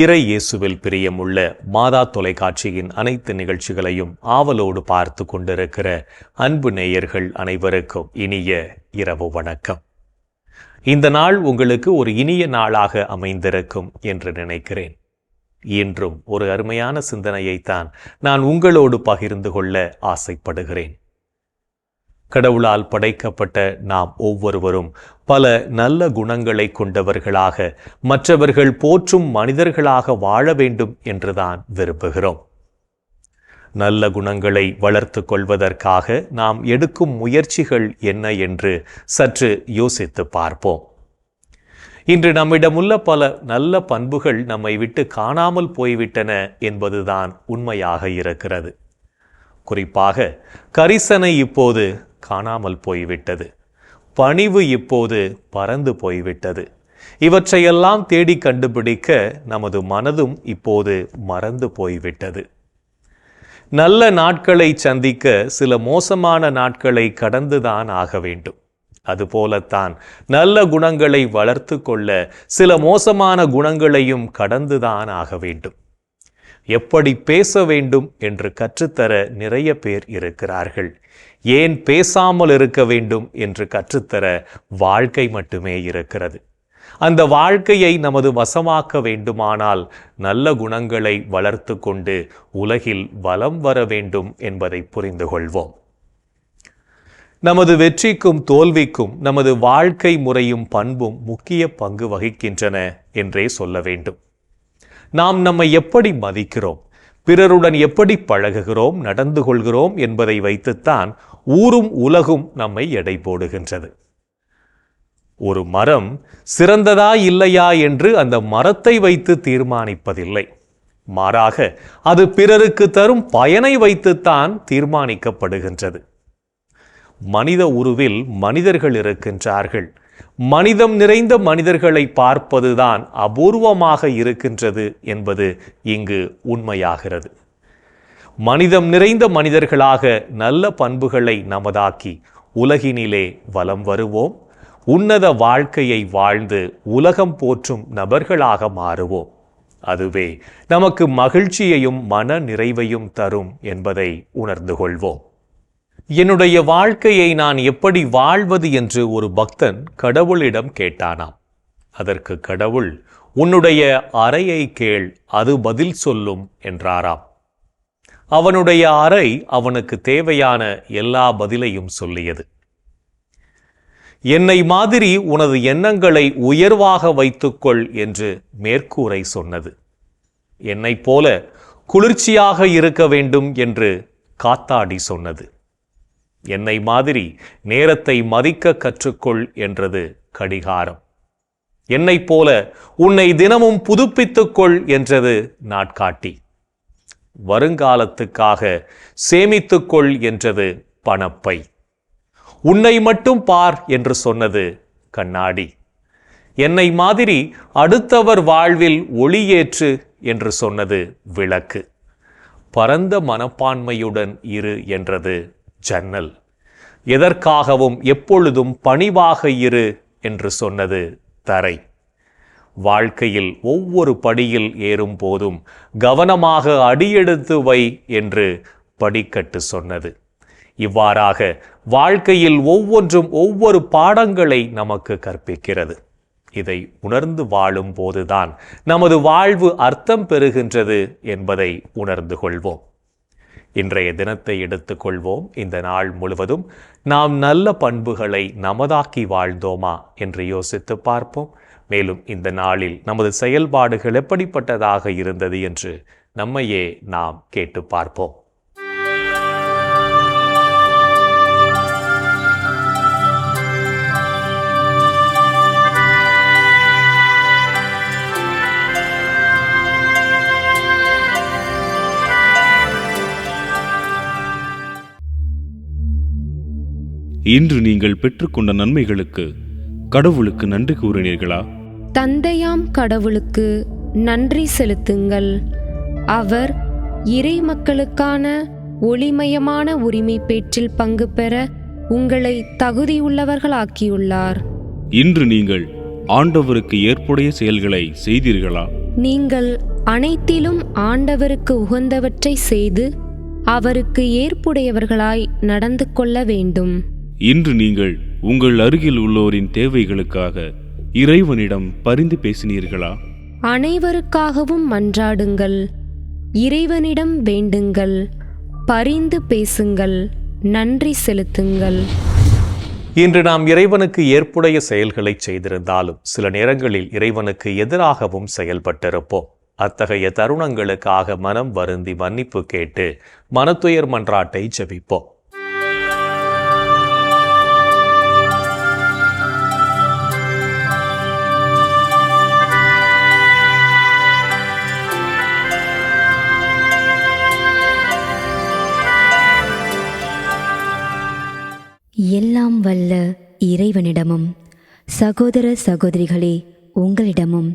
இறை இயேசுவில் பிரியமுள்ள மாதா தொலைக்காட்சியின் அனைத்து நிகழ்ச்சிகளையும் ஆவலோடு பார்த்து கொண்டிருக்கிற அன்பு நேயர்கள் அனைவருக்கும் இனிய இரவு வணக்கம். இந்த நாள் உங்களுக்கு ஒரு இனிய நாளாக அமைந்திருக்கும் என்று நினைக்கிறேன். இன்றும் ஒரு அருமையான சிந்தனையைத்தான் நான் உங்களோடு பகிர்ந்து கொள்ள ஆசைப்படுகிறேன். கடவுளால் படைக்கப்பட்ட நாம் ஒவ்வொருவரும் பல நல்ல குணங்களை கொண்டவர்களாக, மற்றவர்கள் போற்றும் மனிதர்களாக வாழ வேண்டும் என்றுதான் விரும்புகிறோம். நல்ல குணங்களை வளர்த்து கொள்வதற்காக நாம் எடுக்கும் முயற்சிகள் என்ன என்று சற்று யோசித்து பார்ப்போம். இன்று நம்மிடமுள்ள பல நல்ல பண்புகள் நம்மை விட்டு காணாமல் போய்விட்டன என்பதுதான் உண்மையாக இருக்கிறது. குறிப்பாக கரிசனை இப்போது காணாமல் போய்விட்டது. பணிவு இப்போது பறந்து போய்விட்டது. இவற்றையெல்லாம் தேடி கண்டுபிடிக்க நமது மனதும் இப்போது மறந்து போய்விட்டது. நல்ல நாட்களை சந்திக்க சில மோசமான நாட்களை கடந்துதான் ஆக வேண்டும். அதுபோலத்தான் நல்ல குணங்களை வளர்த்து கொள்ள சில மோசமான குணங்களையும் கடந்துதான் ஆக வேண்டும். எப்படி பேச வேண்டும் என்று கற்றுத்தர நிறைய பேர் இருக்கிறார்கள். ஏன் பேசாமல் இருக்க வேண்டும் என்று கற்றுத்தர வாழ்க்கை மட்டுமே இருக்கிறது. அந்த வாழ்க்கையை நமது வசமாக்க வேண்டுமானால் நல்ல குணங்களை வளர்த்து கொண்டு உலகில் வலம் வர வேண்டும் என்பதை புரிந்து கொள்வோம். நமது வெற்றிக்கும் தோல்விக்கும் நமது வாழ்க்கை முறையும் பண்பும் முக்கிய பங்கு வகிக்கின்றன என்றே சொல்ல வேண்டும். நாம் நம்மை எப்படி மதிக்கிறோம், பிறருடன் எப்படி பழகுகிறோம், நடந்து கொள்கிறோம் என்பதை வைத்துத்தான் ஊரும் உலகும் நம்மை எடை போடுகின்றது. ஒரு மரம் சிறந்ததா இல்லையா என்று அந்த மரத்தை வைத்து தீர்மானிப்பதில்லை. மாறாக அது பிறருக்கு தரும் பயனை வைத்துத்தான் தீர்மானிக்கப்படுகின்றது. மனித உருவில் மனிதர்கள் இருக்கின்றார்கள். மனிதம் நிறைந்த மனிதர்களை பார்ப்பதுதான் அபூர்வமாக இருக்கின்றது என்பது இங்கு உண்மையாகிறது. மனிதம் நிறைந்த மனிதர்களாக நல்ல பண்புகளை நமதாக்கி உலகினிலே வலம் வருவோம். உன்னத வாழ்க்கையை வாழ்ந்து உலகம் போற்றும் நபர்களாக மாறுவோம். அதுவே நமக்கு மகிழ்ச்சியையும் மன நிறைவையும் தரும் என்பதை உணர்ந்து கொள்வோம். என்னுடைய வாழ்க்கையை நான் எப்படி வாழ்வது என்று ஒரு பக்தன் கடவுளிடம் கேட்டானாம். அதற்கு கடவுள், உன்னுடைய அறையை கேள், அது பதில் சொல்லும் என்றாராம். அவனுடைய அறை அவனுக்கு தேவையான எல்லா பதிலையும் சொல்லியது. என்னை மாதிரி உனது எண்ணங்களை உயர்வாக வைத்துக்கொள் என்று மேற்கூரை சொன்னது. என்னை போல குளிர்ச்சியாக இருக்க வேண்டும் என்று காத்தாடி சொன்னது. என்னை மாதிரி நேரத்தை மதிக்க கற்றுக்கொள் என்றது கடிகாரம். என்னை போல உன்னை தினமும் புதுப்பித்துக்கொள் என்றது நாட்காட்டி. வருங்காலத்துக்காக சேமித்துக்கொள் என்றது பணப்பை. உன்னை மட்டும் பார் என்று சொன்னது கண்ணாடி. என்னை மாதிரி அடுத்தவர் வாழ்வில் ஒளியேற்று என்று சொன்னது விளக்கு. பரந்த மனப்பான்மையுடன் இரு என்றது ஜன்னல். எதற்காகவும் எப்பொழுதும் பணிவாக இரு என்று சொன்னது தரை. வாழ்க்கையில் ஒவ்வொரு படியில் ஏறும் போதும் கவனமாக அடியெடுத்து வை என்று படிக்கட்டு சொன்னது. இவ்வாறாக வாழ்க்கையில் ஒவ்வொன்றும் ஒவ்வொரு பாடங்களை நமக்கு கற்பிக்கிறது. இதை உணர்ந்து வாழும் போதுதான் நமது வாழ்வு அர்த்தம் பெறுகின்றது என்பதை உணர்ந்து கொள்வோம். இன்றைய தினத்தை எடுத்துக்கொள்வோம். இந்த நாள் முழுவதும் நாம் நல்ல பண்புகளை நமதாக்கி வாழ்ந்தோமா என்று யோசித்து பார்ப்போம். மேலும் இந்த நாளில் நமது செயல்பாடுகள் எப்படிப்பட்டதாக இருந்தது என்று நம்மையே நாம் கேட்டு பார்ப்போம். இன்று நீங்கள் பெற்றுக்கொண்ட நன்மைகளுக்கு கடவுளுக்கு நன்றி கூறினீர்களா? தந்தையாம் கடவுளுக்கு நன்றி செலுத்துங்கள். அவர் இறை மக்களுக்கான ஒளிமயமான உரிமை பேற்றில் பங்கு பெற உங்களை தகுதியுள்ளவர்களாக்கியுள்ளார். இன்று நீங்கள் ஆண்டவருக்கு ஏற்புடைய செயல்களை செய்தீர்களா? நீங்கள் அனைத்திலும் ஆண்டவருக்கு உகந்தவற்றை செய்து அவருக்கு ஏற்புடையவர்களாய் நடந்து கொள்ள வேண்டும். இன்று நீங்கள் உங்கள் அருகில் உள்ளோரின் தேவைகளுக்காக இறைவனிடம் பரிந்து பேசினீர்களா? அனைவருக்காகவும் மன்றாடுங்கள், இறைவனிடம் வேண்டுங்கள், பரிந்து பேசுங்கள், நன்றி செலுத்துங்கள். இன்று நாம் இறைவனுக்கு ஏற்புடைய செயல்களை செய்திருந்தாலும் சில நேரங்களில் இறைவனுக்கு எதிராகவும் செயல்பட்டிருப்போம். அத்தகைய தருணங்களுக்காக மனம் வருந்தி மன்னிப்பு கேட்டு மனத்துயர் மன்றாட்டை ஜெபிப்போம். எல்லாம் வல்ல இறைவனிடமும் சகோதர சகோதரிகளே உங்களிடமும்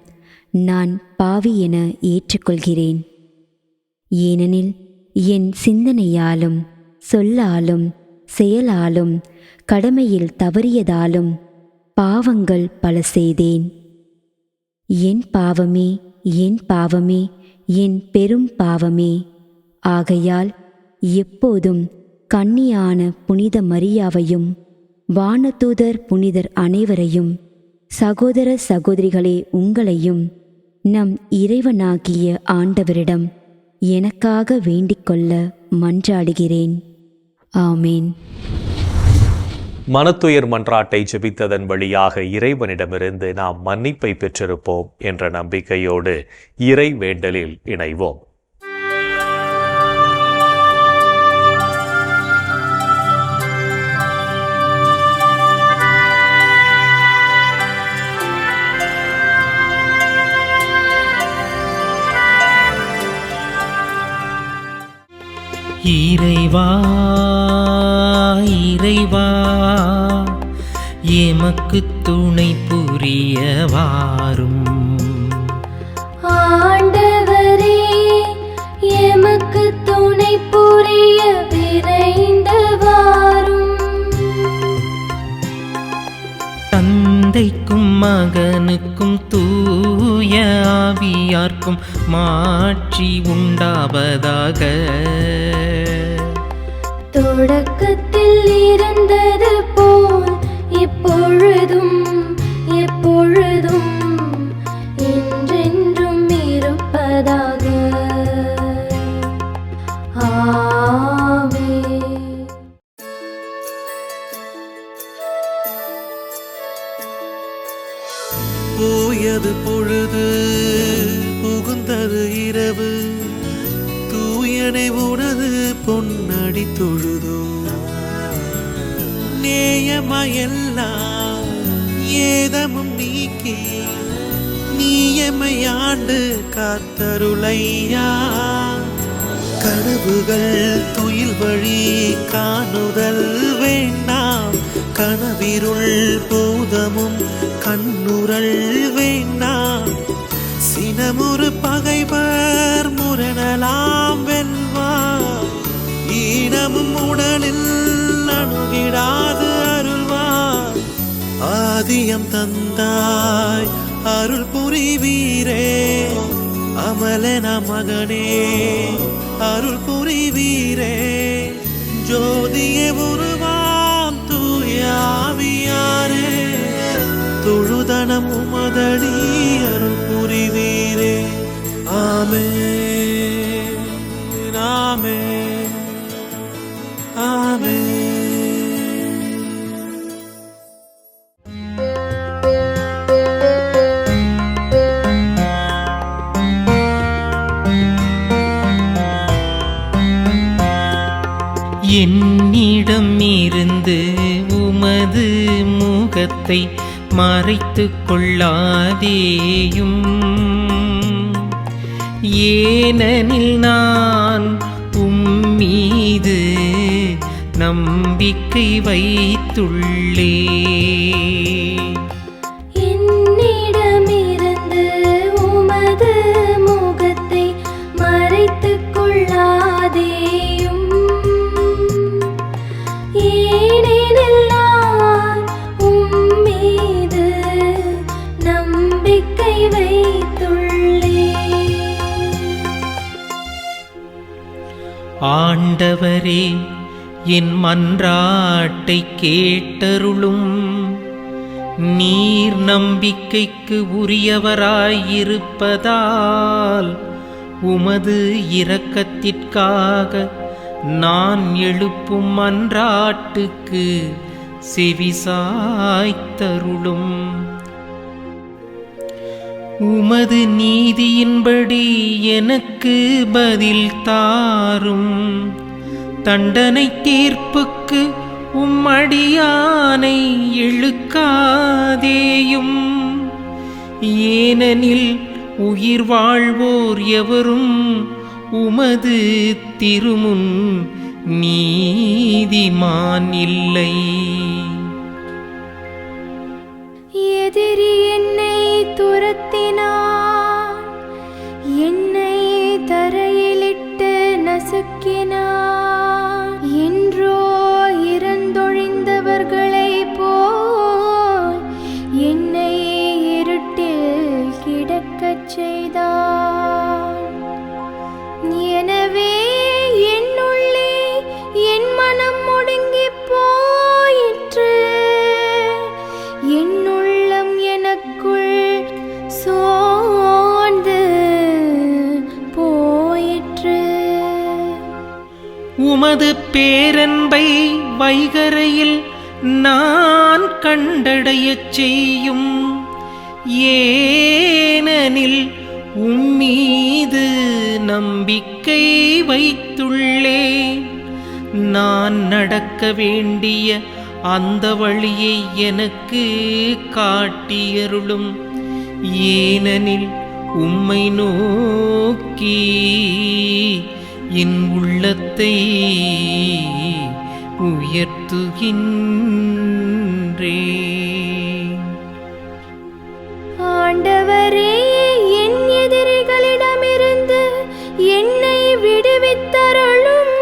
நான் பாவி என ஏற்றுக்கொள்கிறேன். ஏனெனில் என் சிந்தனையாலும் சொல்லாலும் செயலாலும் கடமையில் தவறியதாலும் பாவங்கள் பல செய்தேன். என் பாவமே, என் பாவமே, என் பெரும் பாவமே. ஆகையால் எப்போதும் கன்னியான புனித மரியாவையும் வானதூதர் புனிதர் அனைவரையும் சகோதர சகோதரிகளே உங்களையும் நம் இறைவனாகிய ஆண்டவரிடம் எனக்காக வேண்டிக்கொள்ள மன்றாடுகிறேன். ஆமேன். மனத்துயர் மன்றாட்டை ஜெபித்ததன் வழியாக இறைவனிடமிருந்து நாம் மன்னிப்பை பெற்றிருப்போம் என்ற நம்பிக்கையோடு இறை வேண்டலில் இணைவோம். இறைவா இறைவா எமக்கு துணை புரிய வாரும். ஆண்டவரே எமக்கு துணை புரிய விரைந்து வாரும். தந்தைக்கும் மகனுக்கும் தூய ஆவியார்க்கும் மாட்சி உண்டாவதாக. தொடக்கத்தில் இருந்தது போல் இப்பொழுதும் எப்பொழுதும் என்றென்றும் இருப்பதாக. ஆமென். போயது பொழுது புகுந்தது இரவு, தூயனை உனது பொன்னடி தொழுதோ. நேயமையெல்லாம் ஏதமும் நீக்கி நீயமையாண்டு காத்தருளையா. கனவுகள் துயில் வழி காணுதல் வேண்டாம், கனவிருள் பூதமும் கண்ணுரல் வேண்டாம். சினமுறு பகைவர் முரணலாம் வெல்வார், ஈனமும் உடலில் அணுகிடாது அருள்வார். ஆதியம் தந்தாய் அருள் புரிவீரே, அமலன மகனே அருள் புரிவீரே. ஜோதிய உருவாம் தூயாவியாரே, தொழுதனம் உமதடி அருள் புரிவீரே. ஆமென் ஆமென் ஆமென். என்னிடம் இருந்து உமது முகத்தை மறைத்துக் கொள்ளாதேயும். ஏனெனில் நான் உம்மீது நம்பிக்கை வைத்துள்ளேன். என்னிடமிருந்து உமது முகத்தை மறைத்துக் கொள்ளாதேயும். ஏனெனில் நான் உம்மீது நம்பிக்கை வைத்துள்ளேன். ஆண்டவரே, என் மன்றாட்டை கேட்டருளும். நீர் நம்பிக்கைக்கு உரியவராயிருப்பதால் உமது இரக்கத்திற்காக நான் எழுப்பும் மன்றாட்டுக்கு செவிசாய்த்தருளும். உமது நீதியின்படி எனக்கு பதில் தாரும். தண்டனை தீர்ப்புக்கு உம்மடியானை இழுக்காதேயும். ஏனெனில் உயிர் வாழ்வோர் எவரும் உமது திருமுன் நீதிமான் இல்லை. எதிரி என்னை துரத்தினான், என்னை தரையிலிட்டு நசுக்கினான். என்றோ இறந்தொழிந்தவர்களை போல் என்னை இருட்டில் கிடக்கச் செய்தான். எனவே என்னுள்ளே என் மனம் ஒடுங்கி போயிற்று. என் உள்ளம் எனக்குள் சோர்ந்து போயிற்று. உமது பேரன்பை வைகரையில் நான் கண்டடையச் செய்யும். ஏனெனில் உம்மீது நம்பிக்கை வைத்துள்ளேன். நான் நடக்க வேண்டிய அந்த வழியை எனக்கு காட்டியருளும். ஏனெனில் உம்மை நோக்கி என் உள்ளத்தை உயர்த்துகின்றேன். ஆண்டவரே, என் எதிரிகளிடமிருந்து என்னை விடுவித்தருளும்.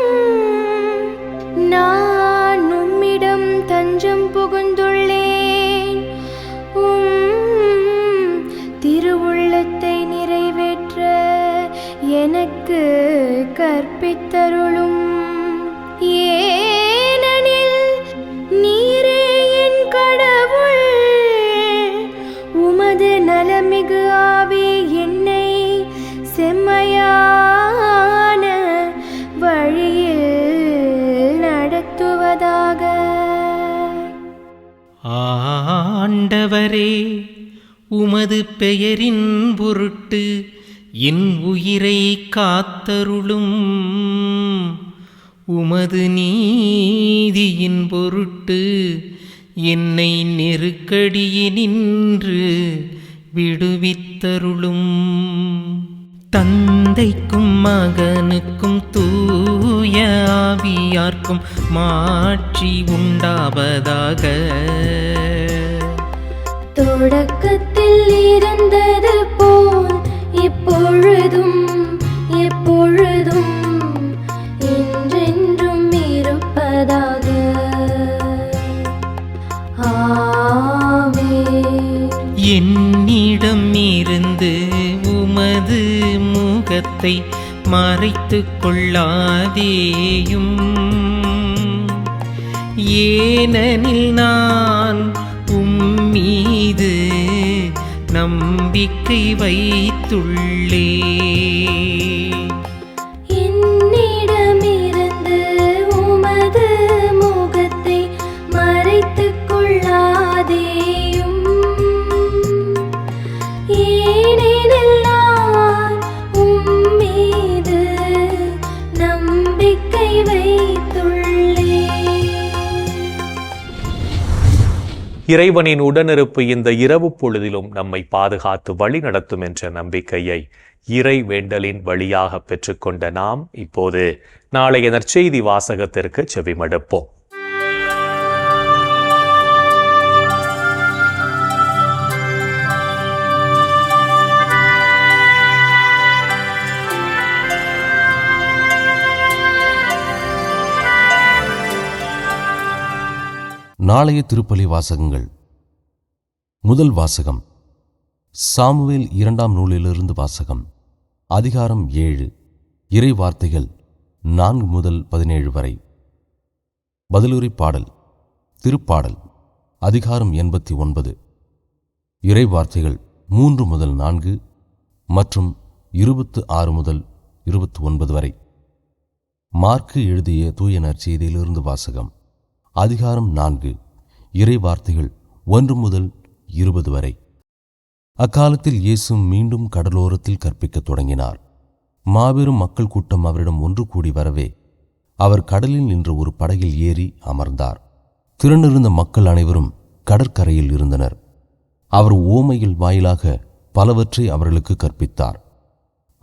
நான் உம்மிடம் தஞ்சம் புகுந்துள்ளேன். திருவுள்ளத்தை நிறைவேற்ற எனக்கு கற்பித்தருளும். ஏனெனில் நீரே என் கடவுள். உமது நலமிகு ஆவி என்னை செம்மையான வழியில் நடத்துவதாக. ஆண்டவரே, உமது பெயரின் பொருட்டு என் உயிரை காத்தருளும். உமது நீதியின் பொருட்டு என்னை நெருக்கடியினின்று விடுவித்தருளும். தந்தைக்கும் மகனுக்கும் தூய ஆவியார்க்கும் மாட்சி உண்டாவதாக. தொடக்கத்தில் இருந்தது போல் இப்பொழுதும் எப்பொழுதும் என்றென்றும் இருப்பதாக. ஆமென். என்னிடம் இருந்து உமது முகத்தை மறைத்துக் கொள்ளாதேயும். ஏனெனில் நான் உம்மீது நம்பிக்கை வைத்துள்ளேன். என்னிடமிருந்து உமது முகத்தை மறைத்துக் கொள்ளாதேயும். ஏனெனில் நான் உம்மீது நம்பிக்கை வைத்துள்ளேன். இறைவனின் உடனிருப்பு இந்த இரவு பொழுதிலும் நம்மை பாதுகாத்து வழி நடத்தும் என்ற நம்பிக்கையை இறை வேண்டலின் வழியாக பெற்றுக்கொண்ட நாம் இப்போது நாளைய நற்செய்தி வாசகத்திற்கு செவிமடுப்போம். நாளைய திருப்பலி வாசகங்கள். முதல் வாசகம் சாமுவேல் 2ஆம் நூலிலிருந்து வாசகம். அதிகாரம் 7. இறை வார்த்தைகள் 4 முதல் 17 வரை. பதிலுரை பாடல். திருப்பாடல் அதிகாரம் 89. இறை வார்த்தைகள் 3 முதல் 4 மற்றும் 26 முதல் 29 வரை. மார்க்கு எழுதிய தூய நற்செய்தியிலிருந்து வாசகம். அதிகாரம் 4. இறை வார்த்தைகள் 1 முதல் 20 வரை. அக்காலத்தில் இயேசு மீண்டும் கடலோரத்தில் கற்பிக்கத் தொடங்கினார். மாபெரும் மக்கள் கூட்டம் அவரிடம் ஒன்று கூடி வரவே அவர் கடலில் நின்ற ஒரு படகில் ஏறி அமர்ந்தார். திரண்டிருந்த மக்கள் அனைவரும் கடற்கரையில் இருந்தனர். அவர் உவமைகள் வாயிலாக பலவற்றை அவர்களுக்கு கற்பித்தார்.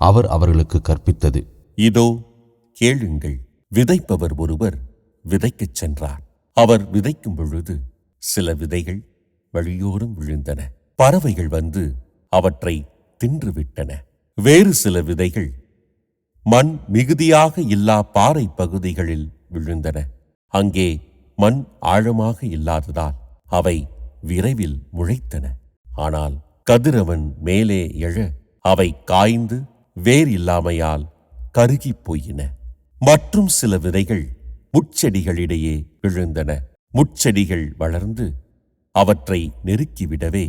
அவர் அவர்களுக்கு கற்பித்தது: இதோ கேளுங்கள். விதைப்பவர் ஒருவர் விதைக்கச் சென்றார். அவர் விதைக்கும் பொழுது சில விதைகள் வழியோரம் விழுந்தன. பறவைகள் வந்து அவற்றை தின்றுவிட்டன. வேறு சில விதைகள் மண் மிகுதியாக இல்லா பாறை பகுதிகளில் விழுந்தன. அங்கே மண் ஆழமாக இல்லாததால் அவை விரைவில் முளைத்தன. ஆனால் கதிரவன் மேலே எழ அவை காய்ந்து வேர் இல்லாமையால் கருகிப் போயின. மற்றும் சில விதைகள் முட்செடிகளிடையே விழுந்தன. முட்செடிகள் வளர்ந்து அவற்றை நெருக்கிவிடவே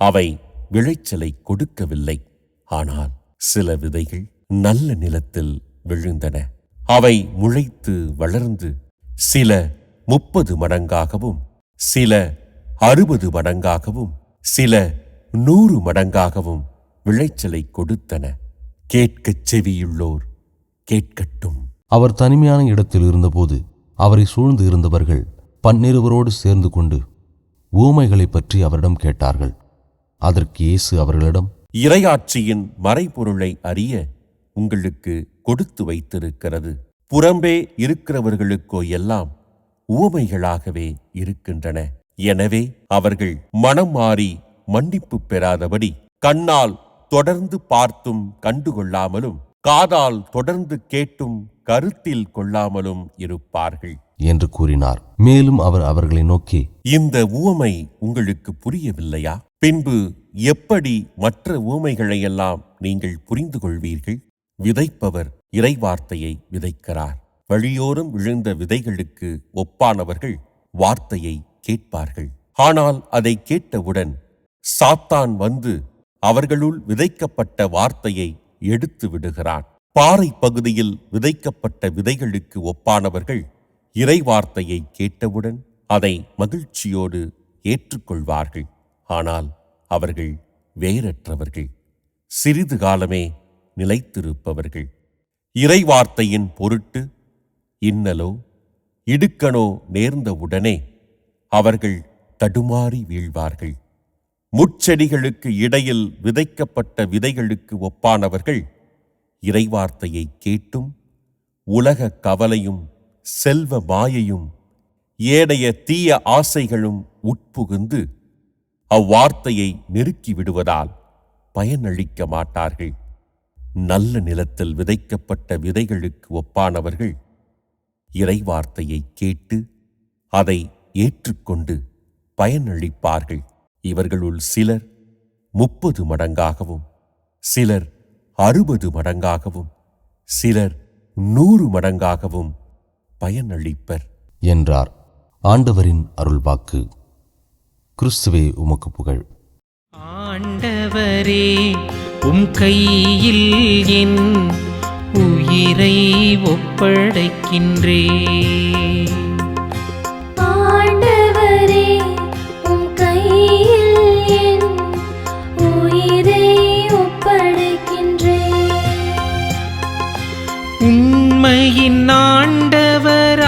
அவை விளைச்சலை கொடுக்கவில்லை. ஆனால் சில விதைகள் நல்ல நிலத்தில் விழுந்தன. அவை முளைத்து வளர்ந்து சில 30 மடங்காகவும், சில 60 மடங்காகவும், சில 100 மடங்காகவும் விளைச்சலை கொடுத்தன. கேட்கச் செவியுள்ளோர் கேட்கட்டும். அவர் தனிமையான இடத்தில் இருந்தபோது அவரை சூழ்ந்து இருந்தவர்கள் பன்னிருவரோடு சேர்ந்து கொண்டு ஊமைகளை பற்றி அவரிடம் கேட்டார்கள். அதற்கு இயேசு அவர்களிடம், இறையாட்சியின் மறைபொருளை அறிய உங்களுக்கு கொடுத்து வைத்திருக்கிறது. புறம்பே இருக்கிறவர்களுக்கோ எல்லாம் உவமைகளாகவே இருக்கின்றன. எனவே அவர்கள் மனம் மாறி மன்னிப்பு பெறாதபடி கண்ணால் தொடர்ந்து பார்த்தும் கண்டுகொள்ளாமலும், காதால் தொடர்ந்து கேட்டும் கருத்தில் கொள்ளாமலும் இருப்பார்கள் என்று கூறினார். மேலும் அவர் அவர்களை நோக்கி, இந்த உவமை உங்களுக்கு புரியவில்லையா? பின்பு எப்படி மற்ற உவமைகளையெல்லாம் நீங்கள் புரிந்து கொள்வீர்கள்? விதைப்பவர் இறைவார்த்தையை விதைக்கிறார். வழியோரம் விழுந்த விதைகளுக்கு ஒப்பானவர்கள் வார்த்தையை கேட்பார்கள். ஆனால் அதை கேட்டவுடன் சாத்தான் வந்து அவர்களுள் விதைக்கப்பட்ட வார்த்தையை எடுத்து விடுகிறான். பாறை பகுதியில் விதைக்கப்பட்ட விதைகளுக்கு ஒப்பானவர்கள் இறைவார்த்தையை கேட்டவுடன் அதை மகிழ்ச்சியோடு ஏற்றுக்கொள்வார்கள். ஆனால் அவர்கள் வேரற்றவர்கள், சிறிது காலமே நிலைத்திருப்பவர்கள். இறைவார்த்தையின் பொருட்டு இன்னலோ இடுக்கணோ நேர்ந்தவுடனே அவர்கள் தடுமாறி வீழ்வார்கள். முட்செடிகளுக்கு இடையில் விதைக்கப்பட்ட விதைகளுக்கு ஒப்பானவர்கள் இறைவார்த்தையை கேட்டும் உலக கவலையும் செல்வ மாயையும் ஏனைய தீய ஆசைகளும் உட்புகுந்து அவ்வார்த்தையை நெருக்கி விடுவதால் பயனளிக்க மாட்டார்கள். நல்ல நிலத்தில் விதைக்கப்பட்ட விதைகளுக்கு ஒப்பானவர்கள் இறைவார்த்தையை கேட்டு அதை ஏற்றுக்கொண்டு பயனளிப்பார்கள். இவர்களுள் சிலர் 30 மடங்காகவும், சிலர் 60 மடங்காகவும், சிலர் 100 மடங்காகவும் பயனளிப்பர் என்றார். ஆண்டவரின் அருள்வாக்கு. கிறிஸ்துவே உமக்கு புகழ். ஆண்டவரே, உம் கையில் என் உயிரை ஒப்படைக்கின்றேன். ஆண்டவரே, உம் கையில் என் உயிரை ஒப்படைக்கின்றேன். உண்மையின் ஆண்டவராகிய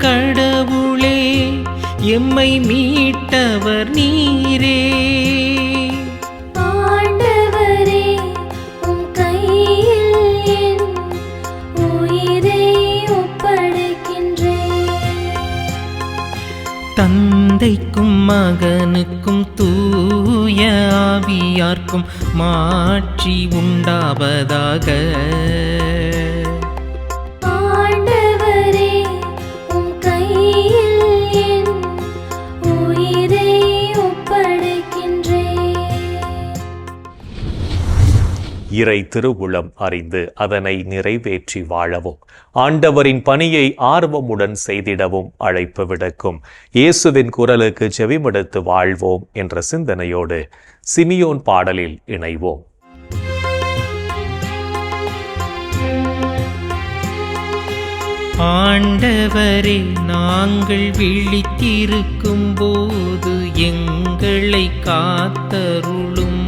கடவுளே, எம்மை மீட்டவர் நீரே. ஆண்டவரே, உம் கையில் என் உயிரை ஒப்படைக்கின்றேன். தந்தைக்கும் மகனுக்கும் தூய ஆவியார்க்கும் மாட்சி உண்டாவதாக. ஆண்டவரே, உம் கையில் என் உயிரை ஒப்படைக்கின்றேன். இறை திருவுளம் அறிந்து அதனை நிறைவேற்றி வாழவும் ஆண்டவரின் பணியை ஆர்வமுடன் செய்திடவும் அழைப்பு விடுக்கும் இயேசுவின் குரலுக்கு செவிமடுத்து வாழ்வோம் என்ற சிந்தனையோடு சிமியோன் பாடலில் இணைவோம். ஆண்டவரே, நாங்கள் விழித்திருக்கும் போது எங்களை காத்தருளும்.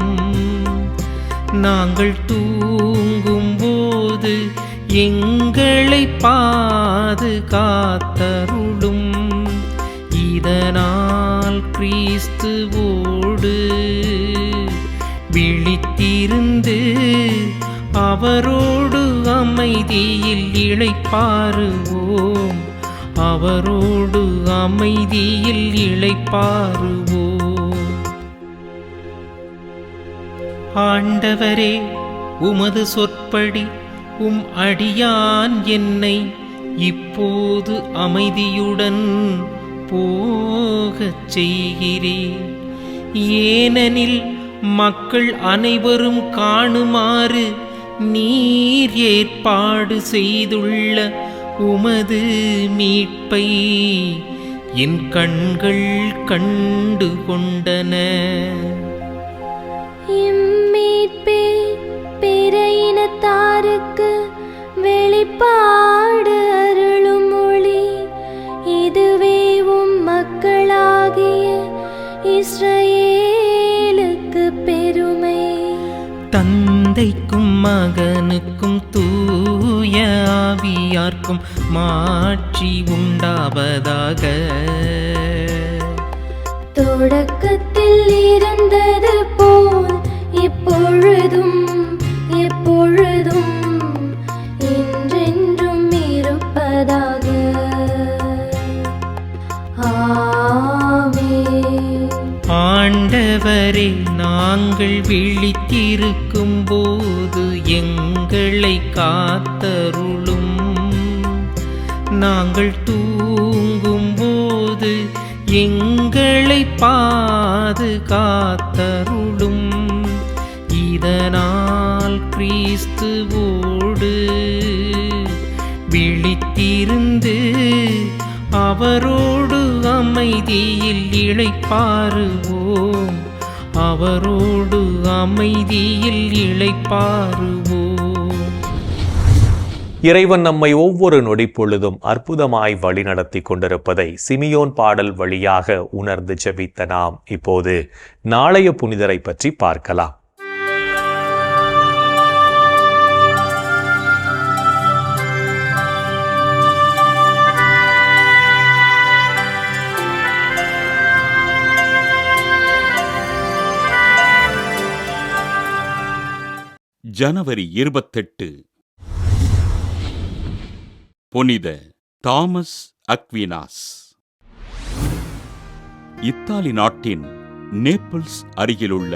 நாங்கள் தூங்கும் போது எங்களை பாதுகாத்தருளும். இதனால் கிறிஸ்துவோடு விழித்திருந்து அவரோடு அமைதியில் இளைப்பாறுவோம். அவரோடு அமைதியில் இளைப்பாறுவோம். ஆண்டவரே, உமது சொற்படி உம் அடியான் என்னை இப்போது அமைதியுடன் போகச் செய்கிறேன். ஏனெனில் மக்கள் அனைவரும் காணுமாறு நீர் ஏற்பாடு செய்துள்ள உமது மீட்பை என் கண்கள் கண்டு கொண்டன. இம்மீட்பே பிற இனத்தாருக்கு வெளிப்பாடு அருளும் ஒளி. இதுவே உம் மக்களாகிய இஸ்ரவேலுக்கு பெருமை. தந்தைக்கும் மகனுக்கும் தூய ஆவியார்க்கும் மாட்சி உண்டாவதாக. தொடக்கத்தில் இருந்தது போல் இப்பொழுதும் எப்பொழுதும் என்றென்றும் இருப்பதாக. ஆமென். ஆண்டவரே, நாங்கள் விழித்திருக்கும் போது எங்களை காத்தருளும். நாங்கள் தூங்கும் போது எங்களை பாதுகாத்தருளும். இதனால் கிறிஸ்துவோடு விழித்திருந்து அவரோடு அமைதியில் இளைப்பாறுவோம். அவரோடு அமைதியில் இளைப்பாறுவோம். இறைவன் நம்மை ஒவ்வொரு நொடிப்பொழுதும் அற்புதமாய் வழிநடத்தி கொண்டிருப்பதை சிமியோன் பாடல் வழியாக உணர்ந்து ஜெபித்த நாம் இப்போது நாளைய புனிதரை பற்றி பார்க்கலாம். ஜனவரி 28 புனித தாமஸ் அக்வினாஸ். இத்தாலி நாட்டின் நேபிள்ஸ் அருகிலுள்ள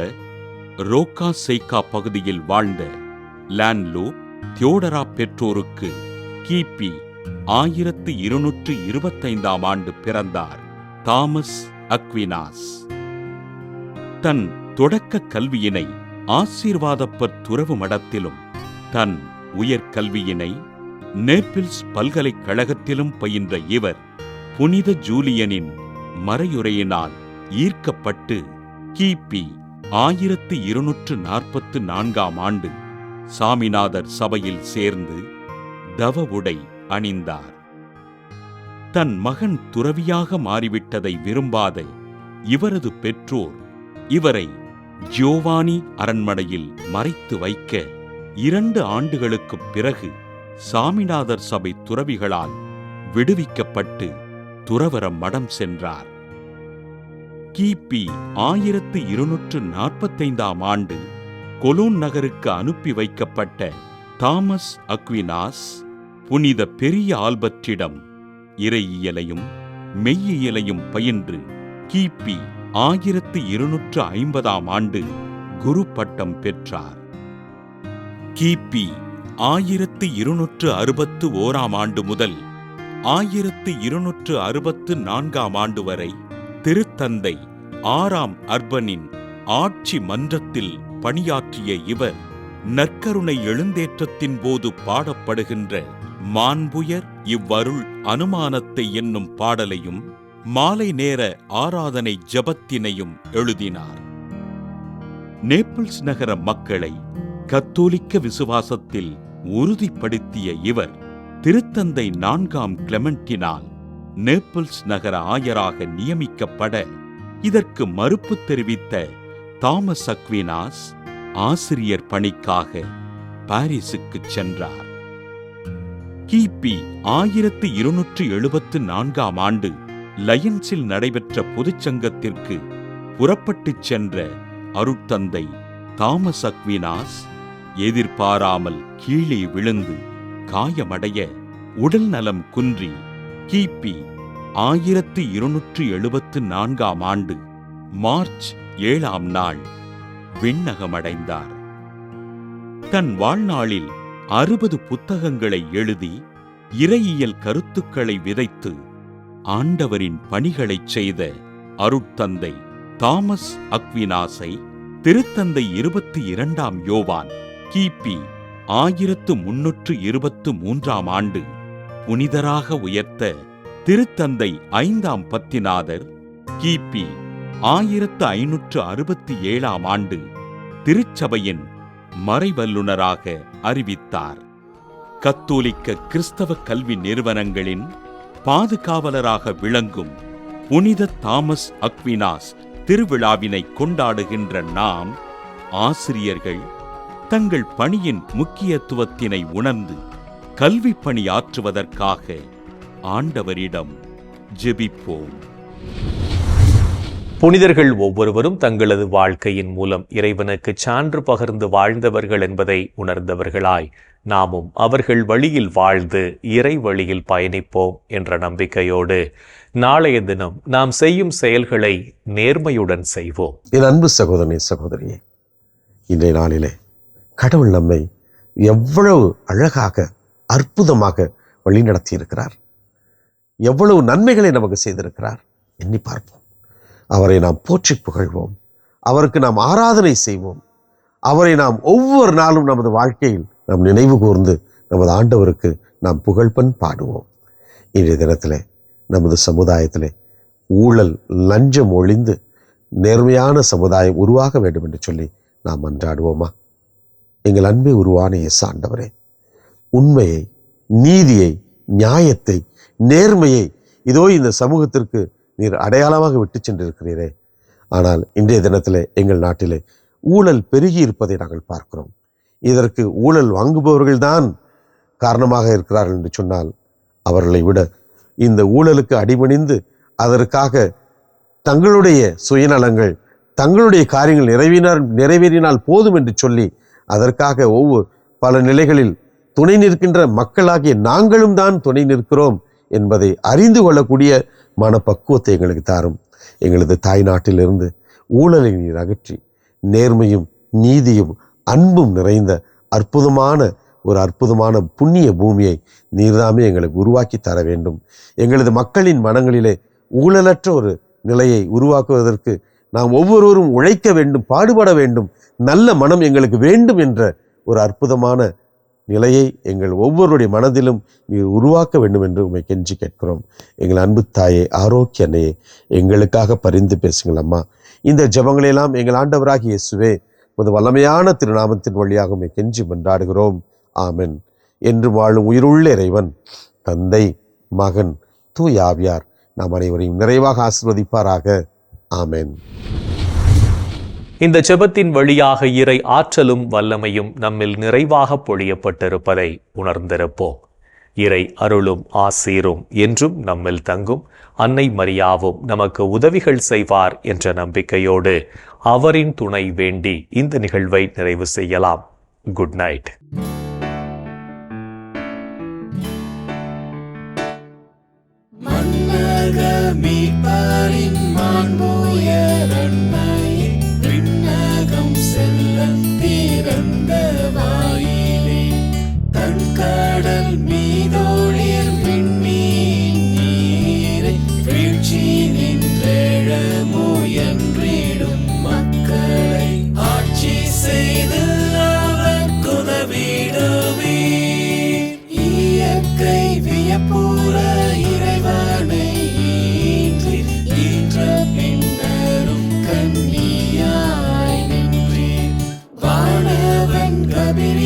ரோக்கா செய்கா பகுதியில் வாழ்ந்த லான்லோ தியோடரா பெற்றோருக்கு கிபி 1225ஆம் ஆண்டு பிறந்தார் தாமஸ் அக்வினாஸ். தன் தொடக்க கல்வியினை ஆசீர்வாதப்பர் துறவு மடத்திலும் தன் உயர்கல்வியினை நேபிள்ஸ் பல்கலைக்கழகத்திலும் பயின்ற இவர் புனித ஜூலியனின் மறையுரையினால் ஈர்க்கப்பட்டு கிபி 1244ஆம் ஆண்டு சாமிநாதர் சபையில் சேர்ந்து தவ உடை அணிந்தார். தன் மகன் துறவியாக மாறிவிட்டதை விரும்பாத இவரது பெற்றோர் இவரை ஜியோவானி அரண்மனையில் மறைத்து வைக்க 2 ஆண்டுகளுக்குப் பிறகு சாமிநாதர் சபை துறவிகளால் விடுவிக்கப்பட்டு துறவற மடம் சென்றார். கிபி 1245ஆம் ஆண்டு கொலோன் நகருக்கு அனுப்பி வைக்கப்பட்ட தாமஸ் அக்வினாஸ் புனித பெரிய ஆல்பர்ட்டிடம் இறையியலையும் மெய்யியலையும் பயின்று கிபி 1250ஆம் ஆண்டு குரு பட்டம் பெற்றார். கிபி 1261ஆம் ஆண்டு முதல் 1264ஆம் ஆண்டு வரை திருத்தந்தை 6ஆம் அர்பனின் ஆட்சி மன்றத்தில் பணியாற்றிய இவர் நற்கருணை எழுந்தேற்றத்தின் போது பாடப்படுகின்ற மாண்புயர் இவ்வருள் அனுமானத்தை என்னும் பாடலையும் மாலை நேர ஆராதனை ஜெபத்தினையும் எழுதினார். நேபிள்ஸ் நகர மக்களை கத்தோலிக்க விசுவாசத்தில் உறுதிப்படுத்திய இவர் திருத்தந்தை 4ஆம் கிளெமெண்டினால் நேபிள்ஸ் நகர ஆயராக நியமிக்கப்பட இதற்கு மறுப்பு தெரிவித்த தாமஸ் அக்வினாஸ் ஆசிரியர் பணிக்காக பாரிஸுக்குச் சென்றார். கிபி 1274ஆம் ஆண்டு லயன்ஸில் நடைபெற்ற பொதுச்சங்கத்திற்கு புறப்பட்டுச் சென்ற அருட்தந்தை தாமஸ் அக்வினாஸ் எதிர்பாராமல் கீழே விழுந்து காயமடைய உடல் நலம் குன்றி கிபி 1274ஆம் ஆண்டு மார்ச் 7ஆம் நாள் விண்ணகமடைந்தார். தன் வாழ்நாளில் 60 புத்தகங்களை எழுதி இறையியல் கருத்துக்களை விதைத்து ஆண்டவரின் பணிகளைச் செய்த அருட்தந்தை தாமஸ் அக்வினாஸை திருத்தந்தை 22ஆம் யோவான் கிபி 1323ஆம் ஆண்டு புனிதராக உயர்த்த திருத்தந்தை 5ஆம் பத்திநாதர் கிபி 1567ஆம் ஆண்டு திருச்சபையின் மறைவல்லுனராக அறிவித்தார். கத்தோலிக்க கிறிஸ்தவ கல்வி நிறுவனங்களின் பாதுகாவலராக விளங்கும் புனித தாமஸ் அக்வினாஸ் திருவிழாவினை கொண்டாடுகின்ற நாம் ஆசிரியர்கள் தங்கள் பணியின் முக்கியத்துவத்தினை உணர்ந்து கல்வி பணி ஆற்றுவதற்காக ஆண்டவரிடம் ஜெபிப்போம். புனிதர்கள் ஒவ்வொருவரும் தங்களது வாழ்க்கையின் மூலம் இறைவனுக்கு சான்று பகிர்ந்து வாழ்ந்தவர்கள் என்பதை உணர்ந்தவர்களாய் நாமும் அவர்கள் வழியில் வாழ்ந்து இறை வழியில் பயணிப்போம் என்ற நம்பிக்கையோடு நாளைய தினம் நாம் செய்யும் செயல்களை நேர்மையுடன் செய்வோம். என் அன்பு சகோதரனே, சகோதரியே, இன்றைய நாளிலே கடவுள் நம்மை எவ்வளவு அழகாக அற்புதமாக வழிநடத்தி இருக்கிறார், எவ்வளவு நன்மைகளை நமக்கு செய்திருக்கிறார் எண்ணி பார்ப்போம். அவரை நாம் போற்றி புகழ்வோம், அவருக்கு நாம் ஆராதனை செய்வோம், அவரை நாம் ஒவ்வொரு நாளும் நமது வாழ்க்கையில் நாம் நினைவு கூர்ந்து நமது ஆண்டவருக்கு நாம் புகழ்பன் பாடுவோம். இன்றைய தினத்திலே நமது சமுதாயத்திலே ஊழல் லஞ்சம் ஒழிந்து நேர்மையான சமுதாயம் உருவாக வேண்டும் என்று சொல்லி நாம் மன்றாடுவோமா? எங்கள் அன்பை உருவான இயேசு ஆண்டவரே, உண்மையை, நீதியை, நியாயத்தை, நேர்மையை இதோ இந்த சமூகத்திற்கு நீர் அடையாளமாக விட்டு சென்றிருக்கிறீரே. ஆனால் இன்றைய தினத்திலே எங்கள் நாட்டிலே ஊழல் பெருகி இருப்பதை நாங்கள் பார்க்கிறோம். இதற்கு ஊழல் வாங்குபவர்கள்தான் காரணமாக இருக்கிறார்கள் என்று சொன்னால் அவர்களை விட இந்த ஊழலுக்கு அடிபணிந்து அதற்காக தங்களுடைய சுயநலங்கள், தங்களுடைய காரியங்கள் நிறைவேறினால் போதும் என்று சொல்லி அதற்காக பல நிலைகளில் துணை நிற்கின்ற மக்களாகிய நாங்களும் தான் துணை நிற்கிறோம் என்பதை அறிந்து கொள்ளக்கூடிய மனப்பக்குவத்தை எங்களுக்கு தாரும். எங்களது தாய் நாட்டிலிருந்து ஊழலை நீர் அகற்றி நேர்மையும் நீதியும் அன்பும் நிறைந்த அற்புதமான புண்ணிய பூமியை நீர்தாமே எங்களுக்கு உருவாக்கி தர வேண்டும். எங்களது மக்களின் மனங்களிலே ஊழலற்ற ஒரு நிலையை உருவாக்குவதற்கு நாம் ஒவ்வொருவரும் உழைக்க வேண்டும், பாடுபட வேண்டும். நல்ல மனம் எங்களுக்கு வேண்டும் என்ற ஒரு அற்புதமான நிலையை எங்கள் ஒவ்வொருடைய மனதிலும் நீர் உருவாக்க வேண்டும் என்று உம்மை கெஞ்சி கேட்கிறோம். எங்கள் அன்பு தாயே, ஆரோக்கிய அன்னையே, எங்களுக்காக பரிந்து பேசுங்கள் அம்மா. இந்த ஜெபங்களெல்லாம் எங்கள் ஆண்டவராகிய இயேசுவே உமது வல்லமையான திருநாமத்தின் வழியாக உம்மை கெஞ்சி மன்றாடுகிறோம். ஆமென். என்று வாழும் உயிருள்ள இறைவன் தந்தை, மகன், தூய ஆவியார் நாம் அனைவரையும் நிறைவாக ஆசீர்வதிப்பாராக. ஆமென். இந்த ஜெபத்தின் வழியாக இறை ஆற்றலும் வல்லமையும் நம்மில் நிறைவாக பொழியப்பட்டிருப்பதை உணர்ந்திருப்போம். இறை அருளும் ஆசீரும் என்றும் நம்மில் தங்கும். அன்னை மரியாவும் நமக்கு உதவிகள் செய்வார் என்ற நம்பிக்கையோடு அவரின் துணை வேண்டி இந்த நிகழ்வை நிறைவு செய்யலாம். Good night. மக்களை ஆட்சி செய்து அவர் கபிலே